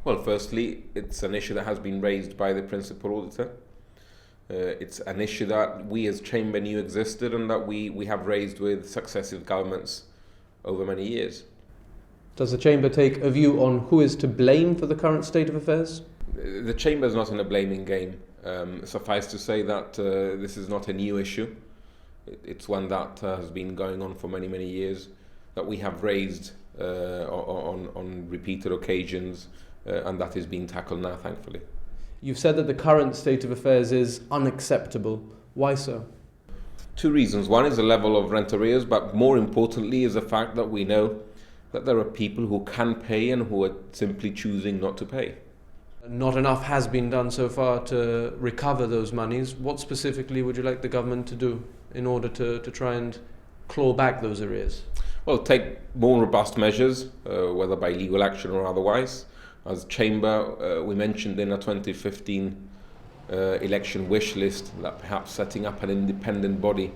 Well, firstly, it's an issue that has been raised by the principal auditor. It's an issue that we as Chamber knew existed and that we have raised with successive governments over many years. Does the Chamber take a view on who is to blame for the current state of affairs? The Chamber is not in a blaming game. Suffice to say that this is not a new issue. It's one that has been going on for many, many years, that we have raised on repeated occasions, and that is being tackled now, thankfully. You've said that the current state of affairs is unacceptable. Why so? Two reasons. One is the level of rent arrears, but more importantly is the fact that we know that there are people who can pay and who are simply choosing not to pay. Not enough has been done so far to recover those monies. What specifically would you like the government to do in order to try and claw back those arrears? Well, take more robust measures, whether by legal action or otherwise. As Chamber, we mentioned in a 2015 election wish list that perhaps setting up an independent body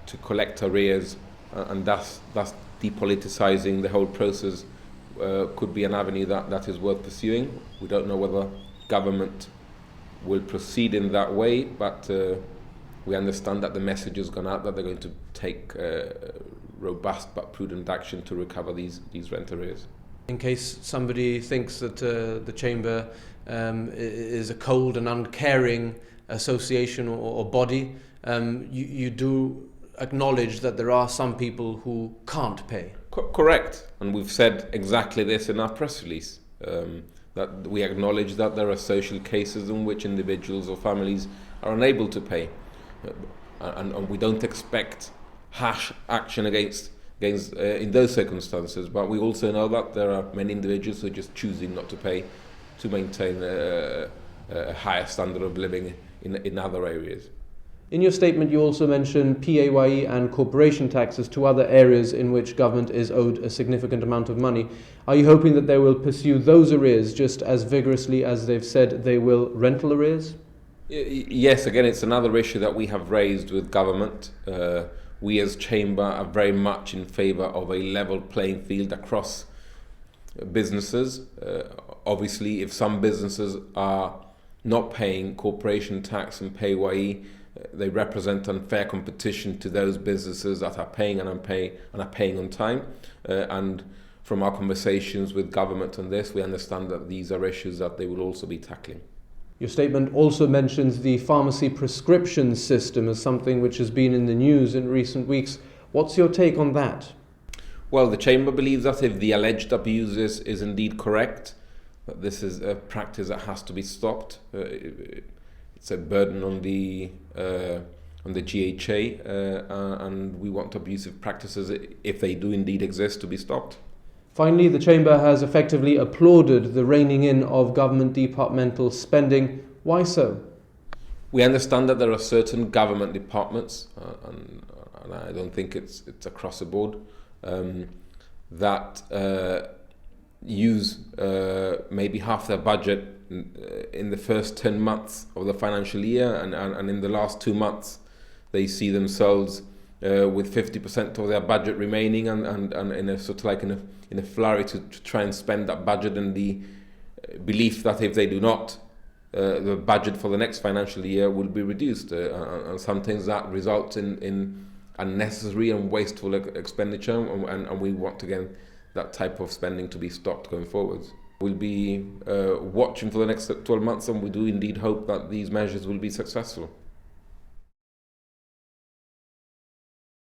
to collect arrears and thus depoliticising the whole process could be an avenue that is worth pursuing. We don't know whether government will proceed in that way, but we understand that the message has gone out that they're going to take robust but prudent action to recover these rent arrears. In case somebody thinks that the Chamber is a cold and uncaring association or body, you do acknowledge that there are some people who can't pay. Correct, and we've said exactly this in our press release, that we acknowledge that there are social cases in which individuals or families are unable to pay, and we don't expect harsh action against in those circumstances, but we also know that there are many individuals who are just choosing not to pay to maintain a higher standard of living in other areas. In your statement, you also mention PAYE and corporation taxes, two other areas in which government is owed a significant amount of money. Are you hoping that they will pursue those arrears just as vigorously as they've said they will rental arrears? Yes, again, it's another issue that we have raised with government. We as Chamber are very much in favour of a level playing field across businesses. Obviously, if some businesses are not paying corporation tax and PAYE, they represent unfair competition to those businesses that are paying and are paying on time. And from our conversations with government on this, we understand that these are issues that they will also be tackling. Your statement also mentions the pharmacy prescription system as something which has been in the news in recent weeks. What's your take on that? Well, the Chamber believes that if the alleged abuse is indeed correct, that this is a practice that has to be stopped. It's a burden on the GHA, and we want abusive practices, if they do indeed exist, to be stopped. Finally, the Chamber has effectively applauded the reining in of government departmental spending. Why so? We understand that there are certain government departments, and I don't think it's across the board, that use maybe half their budget in the first 10 months of the financial year, and in the last 2 months they see themselves with 50% of their budget remaining, and in a sort of like in a flurry to try and spend that budget, and the belief that if they do not, the budget for the next financial year will be reduced, and sometimes that results in unnecessary and wasteful expenditure, and we want again that type of spending to be stopped going forwards. We'll be watching for the next 12 months, and we do indeed hope that these measures will be successful.